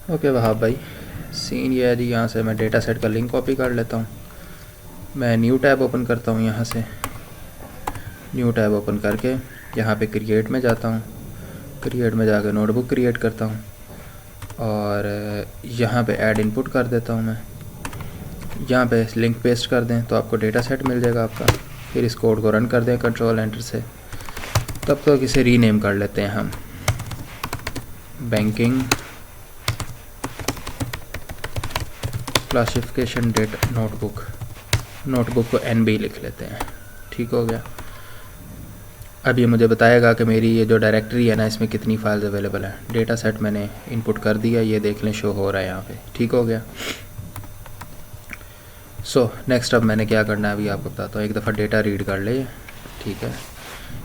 Okay Wahab भाई, scene ये है जी, यहाँ से मैं डेटा सेट का लिंक कॉपी कर लेता हूँ। मैं न्यू टैब ओपन करता हूँ, यहाँ से न्यू टैब ओपन करके यहाँ पे क्रिएट में जाता हूँ। क्रिएट में जाकर नोटबुक क्रिएट करता हूँ और यहाँ पे ऐड इनपुट कर देता हूँ। मैं यहाँ पे लिंक पेस्ट कर दें तो आपको डेटा सेट मिल जाएगा आपका। फिर इस कोड को रन कर दें कंट्रोल एंटर से। तब तक इसे रीनेम कर लेते हैं हम, banking classification data notebook. Notebook को NB लिख लेते हैं। ठीक हो गया। अब ये मुझे बताएगा कि मेरी ये जो डायरेक्टरी है ना, इसमें कितनी फाइल्स अवेलेबल है। डेटा सेट मैंने इनपुट कर दिया, ये देख लें शो हो रहा है यहाँ पे। ठीक हो गया। सो नेक्स्ट अब मैंने क्या करना है अभी आपको बताता हूँ। एक दफ़ा डेटा रीड कर ले। ठीक है,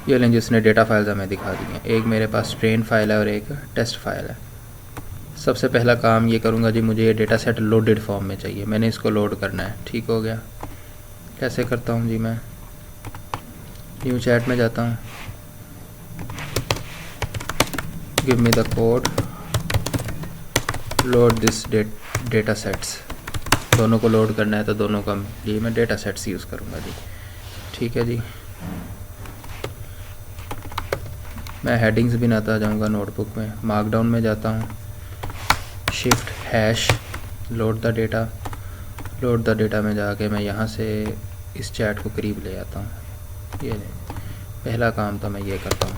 ये लें जिसने डेटा फाइल्स हमें दिखा दी हैं। एक मेरे पास ट्रेन फाइल है और एक टेस्ट फाइल है। सबसे पहला काम ये करूँगा जी, मुझे ये डेटा सेट लोडेड फॉर्म में चाहिए, मैंने इसको लोड करना है। ठीक हो गया। कैसे करता हूँ जी, मैं न्यू चैट में जाता हूँ, give me the code load this data sets. दोनों को लोड करना है तो दोनों का ये मैं डेटा सेट्स यूज़ करूँगा जी। ठीक है जी। मैं हेडिंग्स भी बनाता जाऊँगा नोटबुक में। मार्कडाउन में जाता हूँ, shift hash load the data. Load the data में जाके मैं यहाँ से इस चैट को करीब ले आता हूँ। ये पहला काम तो मैं ये करता हूँ।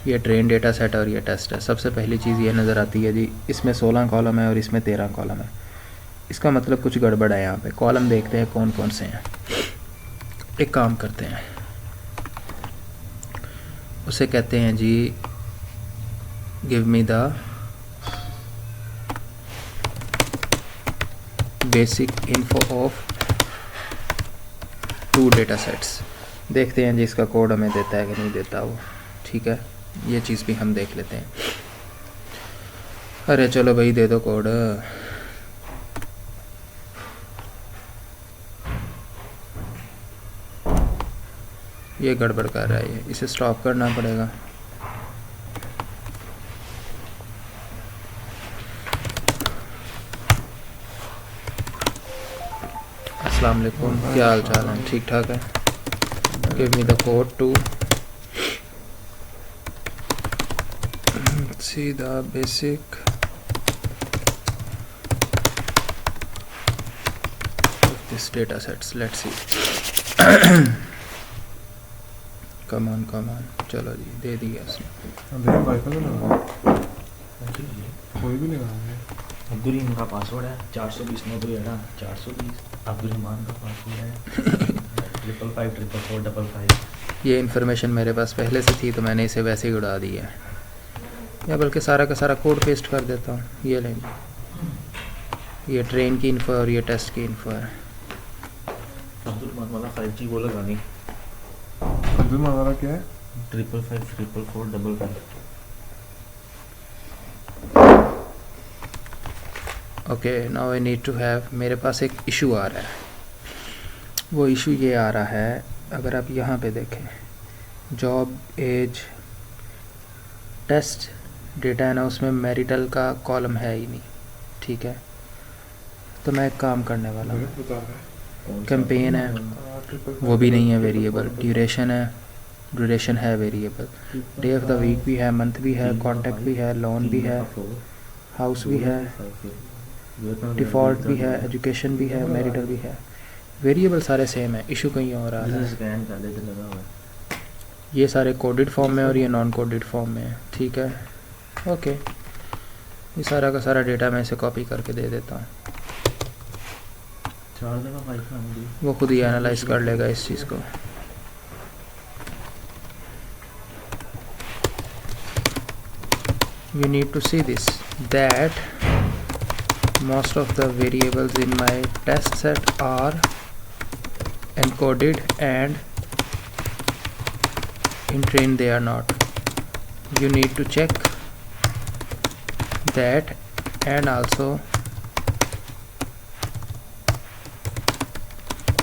ये ट्रेन डेटा सेट और ये टेस्ट है। सबसे पहली चीज़ ये नज़र आती है जी, इसमें 16 कॉलम है और इसमें 13 कॉलम है। इसका मतलब कुछ गड़बड़ है यहाँ पे। कॉलम देखते हैं कौन कौन से हैं। एक काम करते हैं, उसे कहते हैं जी give me the basic info of 2 data sets. देखते हैं जी इसका कोड हमें देता है कि नहीं देता वो। ठीक है, ये चीज़ भी हम देख लेते हैं। अरे चलो भाई दे दो कोड। ये गड़बड़ कर रहा है, ये इसे स्टॉप करना पड़ेगा। अस्सलाम वालेकुम, क्या हाल चाल है? ठीक ठाक है। Give me the code to see the basic of this data sets. Let's see. Come on चलो जी, दे दिया इसने। कोई भी नहीं। अब्दुल का पासवर्ड है 420 420। अब्दुलरहमान का पासवर्ड है 5554455। ये इन्फॉर्मेशन मेरे पास पहले से थी तो मैंने इसे वैसे ही उड़ा दिया है, या बल्कि सारा का सारा कोड पेस्ट कर देता हूँ। ये लेंगे, ये ट्रेन की इन्फो और ये टेस्ट की इन्फो है। अब्दुलरहमान वाला 5G वो लगा नहीं। अब्दुलरहमान वाला क्या है? 5554455। Okay now I need to have, मेरे पास एक इशू आ रहा है। वो इशू ये आ रहा है, अगर आप यहाँ पे देखें, जॉब एज टेस्ट डेटा है ना, उसमें मैरिटल का कॉलम है ही नहीं। ठीक है, तो मैं एक काम करने वाला हूँ। कैंपेन है, वो भी नहीं है वेरिएबल। ड्यूरेशन है, ड्यूरेशन है variable. Day of the week भी है, मंथ भी है, कॉन्टैक्ट भी है, लोन भी है, हाउस भी है, डिफ़ॉल्ट भी है, एजुकेशन भी है, मैरिटल भी है। वेरिएबल सारे सेम है। इशू कहीं और आ रहा है। ये सारे कोडेड फॉर्म में और ये नॉन कोडेड फॉर्म में है। ठीक है, ओके। ये सारा का सारा डेटा मैं इसे कॉपी करके दे देता हूँ। वो खुद ही एनालाइज कर लेगा इस चीज़ को। You need to see this, that most of the variables in my test set are encoded and in train they are not. You need to check that, and also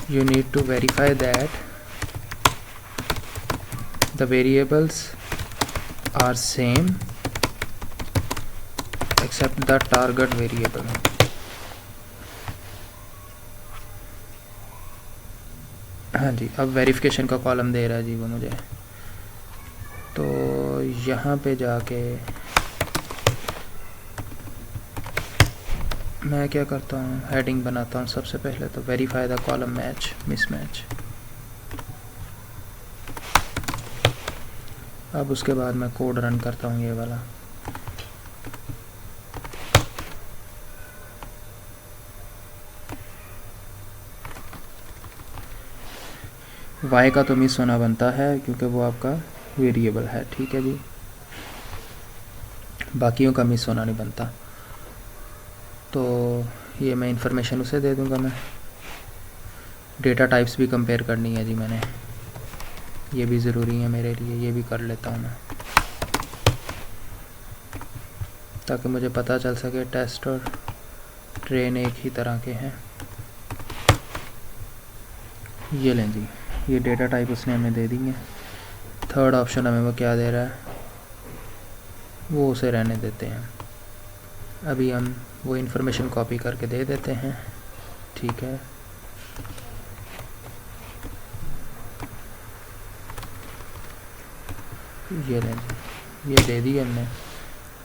you need to verify that the variables are same except the target variable. हाँ जी, अब verification का column दे रहा है जी वो मुझे। तो यहाँ पे जाके मैं क्या करता हूँ, हेडिंग बनाता हूँ सबसे पहले। तो verify the column match mismatch. अब उसके बाद मैं कोड रन करता हूँ ये वाला। y का तो मिस होना बनता है क्योंकि वो आपका वेरिएबल है, ठीक है जी। बाकियों का मिस होना नहीं बनता। तो ये मैं इंफॉर्मेशन उसे दे दूंगा। मैं डेटा टाइप्स भी कंपेयर करनी है जी मैंने, ये भी ज़रूरी है मेरे लिए, ये भी कर लेता हूँ मैं, ताकि मुझे पता चल सके टेस्ट और ट्रेन एक ही तरह के हैं। ये लें जी, ये डेटा टाइप उसने हमें दे दी है। थर्ड ऑप्शन हमें वो क्या दे रहा है, वो उसे रहने देते हैं। अभी हम वो इन्फॉर्मेशन कॉपी करके दे देते हैं, ठीक है। ये लें जी, ये दे दी हमने।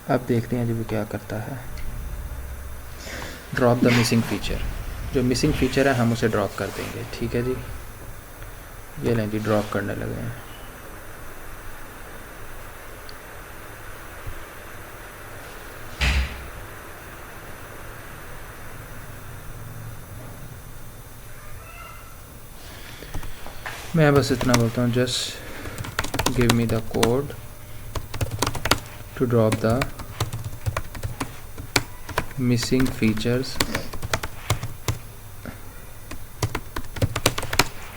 अब देखते हैं जी वो क्या करता है। ड्रॉप द मिसिंग फीचर, जो मिसिंग फीचर है हम उसे ड्रॉप कर देंगे, ठीक है जी। ये लें जी, ड्रॉप करने लगे हैं। मैं बस इतना बोलता हूँ, just give me the code to drop the missing features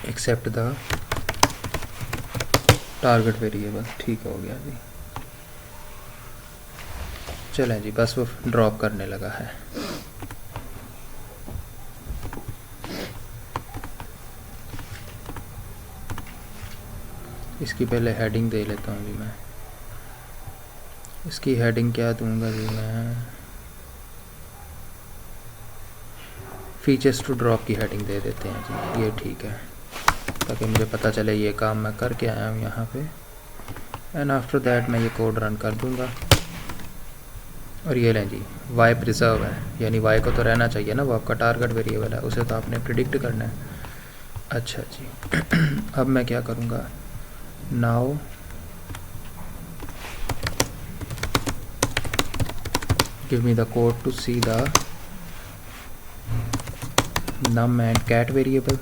except the target variable. ठीक हो गया जी। चलें जी, बस वो ड्रॉप करने लगा है। इसकी पहले हेडिंग दे लेता हूँ जी मैं। इसकी हेडिंग क्या दूंगा जी मैं, फीचर्स टू ड्रॉप की हेडिंग दे देते हैं जी, ये ठीक है, ताकि मुझे पता चले ये काम मैं करके आया हूँ यहाँ पे। एंड आफ्टर दैट मैं ये कोड रन कर दूँगा। और ये लें जी, वाई प्रिजर्व है, यानी वाई को तो रहना चाहिए ना, वो आपका टारगेट वेरिएबल है, उसे तो आपने प्रिडिक्ट करना है। अच्छा जी अब मैं क्या करूँगा, now give me the code to see the num and cat variable,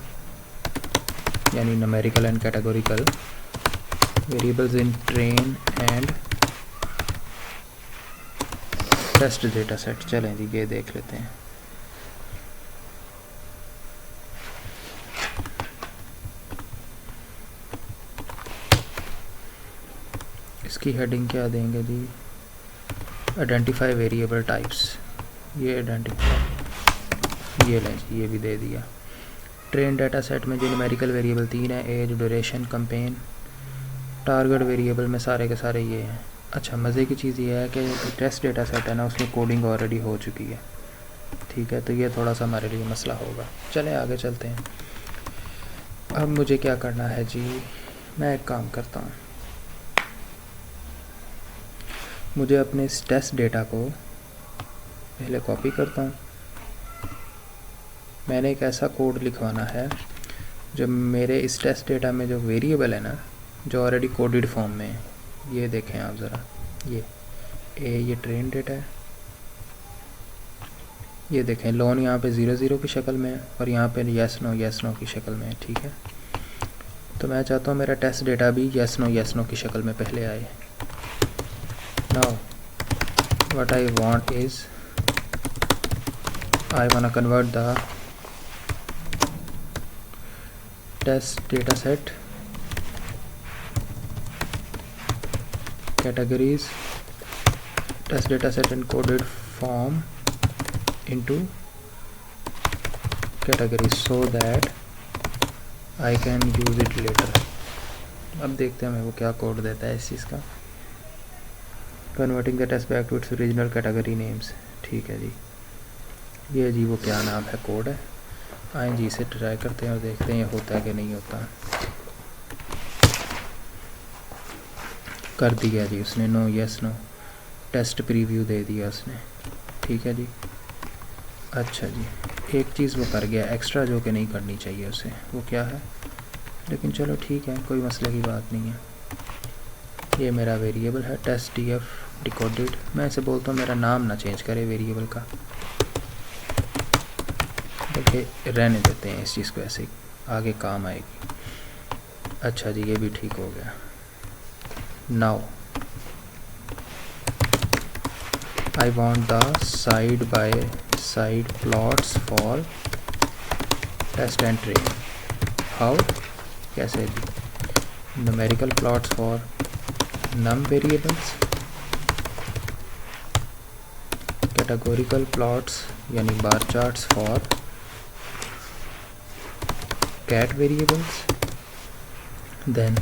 यानी numerical and categorical variables in train and test data set। चलें जी, ये देख लेते हैं। इसकी हेडिंग क्या देंगे जी, आइडेंटिफाई वेरिएबल टाइप्स। ये आइडेंटिफाई, ये लें जी, ये भी दे दिया। ट्रेन डाटा सेट में जो न्यूमेरिकल वेरिएबल 3 है, age, duration, campaign. Target variable में सारे के सारे ये हैं। अच्छा, मज़े की चीज़ ये है कि टेस्ट डेटा सेट है ना, उसमें कोडिंग ऑलरेडी हो चुकी है, ठीक है। तो ये थोड़ा सा हमारे लिए मसला होगा। चलें आगे चलते हैं। अब मुझे क्या करना है जी, मैं एक काम करता हूँ, मुझे अपने इस टेस्ट डेटा को पहले कॉपी करता हूँ। मैंने एक ऐसा कोड लिखवाना है जो मेरे इस टेस्ट डेटा में जो वेरिएबल है ना, जो ऑलरेडी कोडेड फॉर्म में है। ये देखें आप ज़रा, ये ट्रेन डेटा है, ये देखें लोन यहाँ पे 0 की शक्ल में है और यहाँ पे येस नो की शक्ल में है, ठीक है। तो मैं चाहता हूँ मेरा टेस्ट डेटा भी येस नो की शक्ल में पहले आए। Now what I want is, I want to convert the test data set categories, test data set encoded form into categories so that I can use it later। अब देखते हैं हमें वो क्या कोड देता है इस चीज़ का। Converting the test back to its original category names. ठीक है जी, ये जी वो क्या नाम है, कोड है। आए जी इसे ट्राई करते हैं और देखते हैं ये होता है कि नहीं होता। कर दिया जी उसने, no yes no, test preview दे दिया उसने। ठीक है जी, अच्छा जी, एक चीज़ वो कर गया एक्स्ट्रा जो कि नहीं करनी चाहिए उसे, वो क्या है, लेकिन चलो ठीक है, कोई मसले की बात नहीं है। ये मेरा वेरिएबल है टेस्ट df डिकोडेड। मैं इसे बोलता हूँ मेरा नाम ना चेंज करे वेरिएबल का, बल्कि रहने देते हैं इस चीज़ को ऐसे, आगे काम आएगी। अच्छा जी, ये भी ठीक हो गया। Now I want the side by side plots for test and train. How, कैसे जी, numerical plots for num variables, categorical plots यानी bar charts for cat variables, then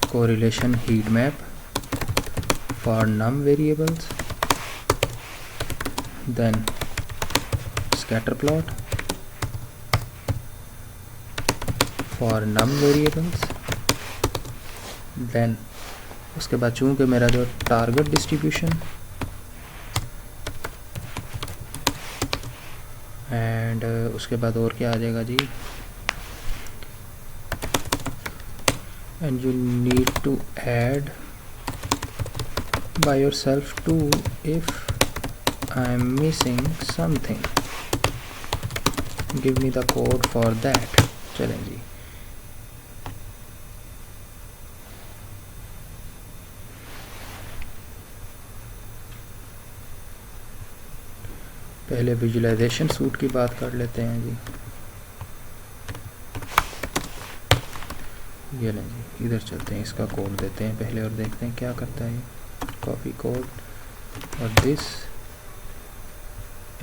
correlation heat map for num variables, then scatter plot for num variables, then उसके बाद चूँकि मेरा जो target distribution and उसके बाद और क्या आ जाएगा जी, and you need to add by yourself too if I am missing something, give me the code for that. चलें जी, पहले विजुलाइजेशन सूट की बात कर लेते हैं जी। ये लें जी, इधर चलते हैं, इसका कोड देते हैं पहले और देखते हैं क्या करता है ये। कॉपी कोड और दिस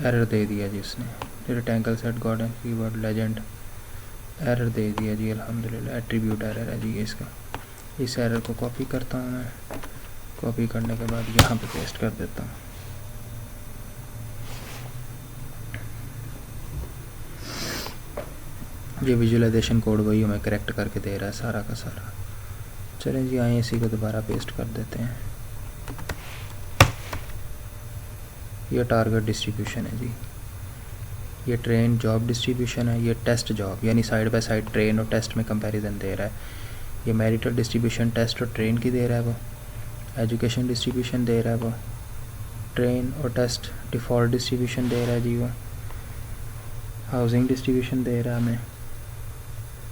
एरर दे दिया जी उसने, rectangle set got keyword legend error दे दिया जी, अल्हम्दुलिल्लाह। एट्रीब्यूट एरर है जी ये इसका। इस एरर को कॉपी करता हूँ मैं, कॉपी करने के बाद यहाँ पे पेस्ट कर देता हूँ। ये विजुलाइजेशन कोड वही हमें करेक्ट करके दे रहा है सारा का सारा। चलें जी, आए इसी को दोबारा पेस्ट कर देते हैं। ये टारगेट डिस्ट्रीब्यूशन है जी, ये ट्रेन जॉब डिस्ट्रीब्यूशन है, ये टेस्ट जॉब यानी साइड बाय साइड ट्रेन और टेस्ट में कंपैरिजन दे रहा है। ये मैरिटल डिस्ट्रीब्यूशन टेस्ट और ट्रेन की दे रहा है वो। एजुकेशन डिस्ट्रीब्यूशन दे रहा है वो, ट्रेन और टेस्ट डिफ़ॉल्ट डिस्ट्रीब्यूशन दे रहा है जी वो। हाउसिंग डिस्ट्रीब्यूशन दे रहा है हमें,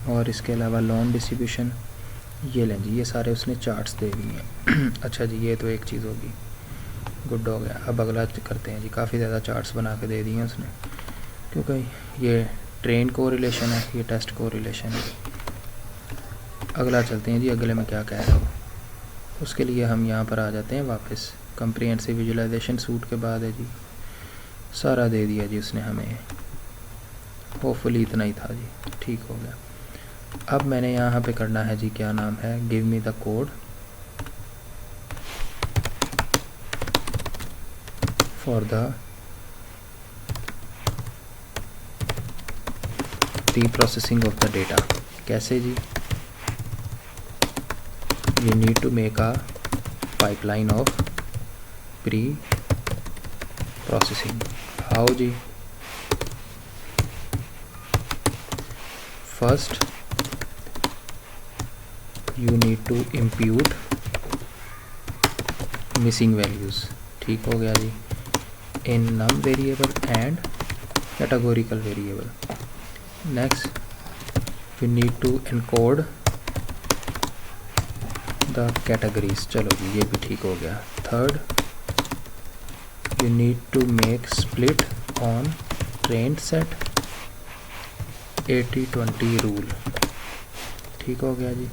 और इसके अलावा लोन डिस्ट्रीब्यूशन। ये लें जी, ये सारे उसने चार्ट्स दे दिए हैं। अच्छा जी, ये तो एक चीज़ होगी, गुड हो गया। अब अगला करते हैं जी, काफ़ी ज़्यादा चार्ट्स बना के दे दिए हैं उसने, क्योंकि ये ट्रेन को रिलेशन है, ये टेस्ट को रिलेशन है। अगला चलते हैं जी, अगले में क्या कह रहा हूँ उसके लिए हम यहाँ पर आ जाते हैं वापस। कंप्रिहेंसिव विजुलाइजेशन सूट के बाद है जी, सारा दे दिया जी उसने हमें। होपफुली इतना ही था जी, ठीक हो गया। अब मैंने यहाँ पे करना है जी, क्या नाम है, give me the code for the processing of the data. कैसे जी, you need to make a pipeline of pre-processing. How ji, first you need to impute missing values, ठीक हो गया जी, in num variable and categorical variable. Next you need to encode the categories, चलो जी ये भी ठीक हो गया। Third, you need to make split on trained set 80-20 rule, ठीक हो गया जी।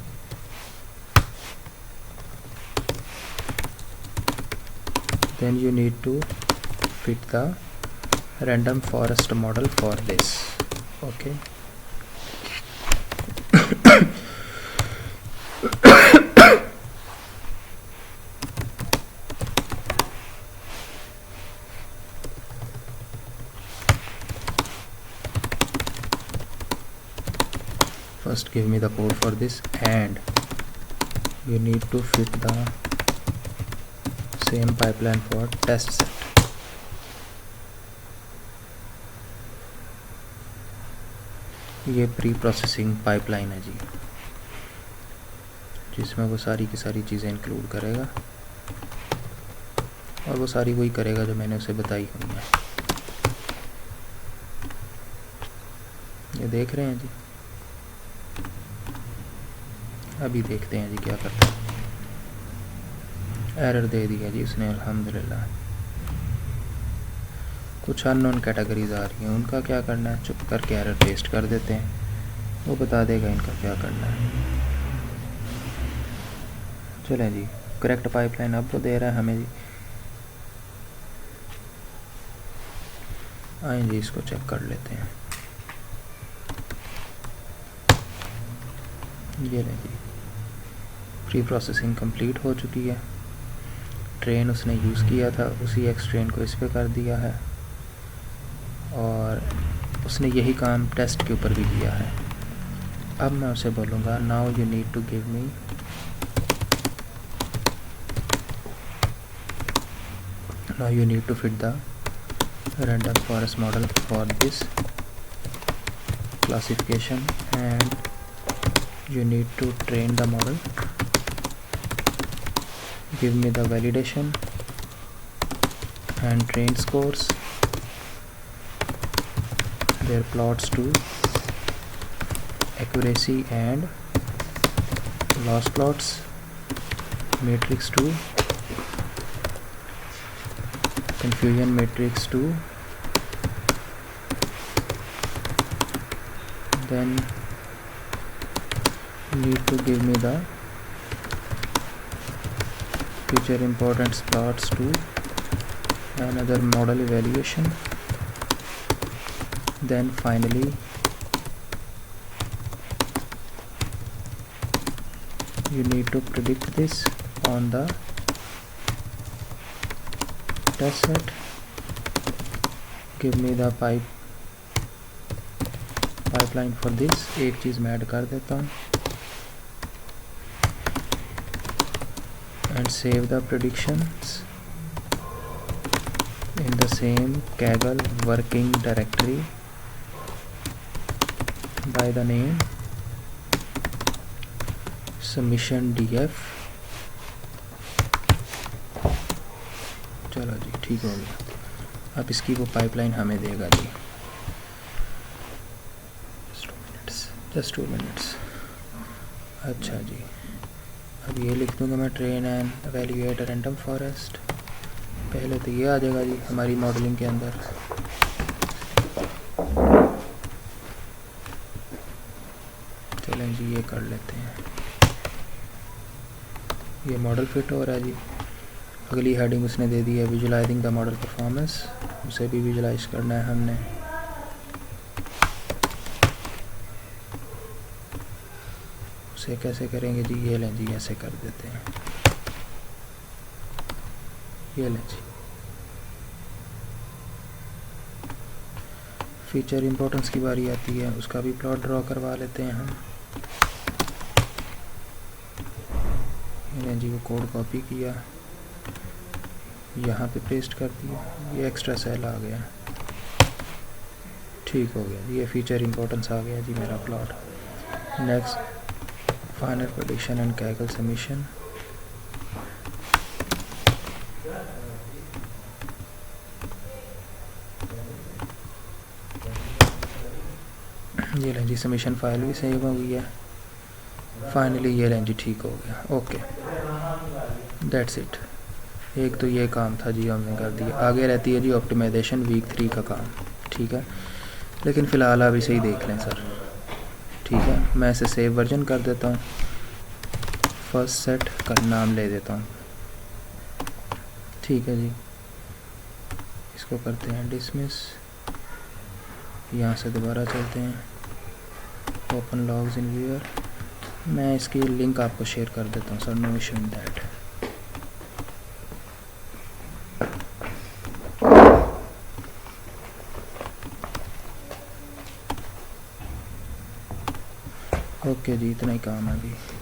then you need to fit the random forest model for this, okay। first give me the code for this, and you need to fit the same pipeline for test set. ये pre processing pipeline है जी, जिसमें वो सारी की सारी चीज़ें include करेगा, और वो सारी वही करेगा जो मैंने उसे बताई हुई है। ये देख रहे हैं जी, अभी देखते हैं जी क्या करता है। एरर दे दिया जी उसने, अल्हम्दुलिल्लाह। कुछ अननोन कैटेगरीज आ रही हैं, उनका क्या करना है, चुप करके एरर पेस्ट कर देते हैं, वो बता देगा इनका क्या करना है। चलें जी, करेक्ट पाइपलाइन अब वो दे रहा है हमें जी। आए जी, इसको चेक कर लेते हैं। ये लें जी, प्री प्रोसेसिंग कंप्लीट हो चुकी है। ट्रेन उसने यूज़ किया था, उसी एक्स ट्रेन को इस पे कर दिया है, और उसने यही काम टेस्ट के ऊपर भी किया है। अब मैं उसे बोलूँगा now you need to give me now you need to fit the random forest model for this classification, and you need to train the model. Give me the validation and train scores, their plots to accuracy and loss plots, matrix to confusion matrix 2, then need to give me the feature importance plots to another model evaluation, then finally you need to predict this on the test set. Give me the pipeline for this. एक चीज़ मैं add कर देता हूँ, and save the predictions in the same Kaggle working directory by the name submission df. चलो जी, ठीक हो गया। अब इसकी वो पाइपलाइन हमें देगा जी। Just 2 minutes. अच्छा जी, अब ये लिख दूँगा मैं, train and evaluate random forest. पहले तो ये आ जाएगा जी हमारी मॉडलिंग के अंदर। चलें जी, ये कर लेते हैं। ये मॉडल फिट हो रहा है जी। अगली हेडिंग उसने दे दी है विजुलाइजिंग द मॉडल परफॉर्मेंस, उसे भी विजुलाइज करना है हमने। उसे कैसे करेंगे जी, ये लें जी, ऐसे कर देते हैं। ये लें जी, फीचर इंपॉर्टेंस की बारी आती है, उसका भी प्लॉट ड्रॉ करवा लेते हैं हम। ये लें जी, वो कोड कॉपी किया, यहाँ पे पेस्ट कर दिया, ये एक्स्ट्रा सेल आ गया, ठीक हो गया। ये फीचर इंपॉर्टेंस आ गया जी मेरा plot. Next final prediction and Kaggle submission. ये लें जी, सबमिशन फाइल भी सेव हो गई है। फाइनली ये लें जी, ठीक हो गया। Okay, that's it. एक तो ये काम था जी, हमने कर दिया। आगे रहती है जी ऑप्टिमाइजेशन वीक 3 का काम, ठीक है। लेकिन फ़िलहाल आप इसे ही देख लें सर, ठीक है। मैं इसे सेव वर्जन कर देता हूँ, फर्स्ट सेट का नाम ले देता हूँ, ठीक है जी। इसको करते हैं डिसमिस, यहाँ से दोबारा चलते हैं, ओपन लॉग्स इन व्यूअर। मैं इसकी लिंक आपको शेयर कर देता हूँ sir, no issue in that. Okay जी, इतना ही काम है अभी।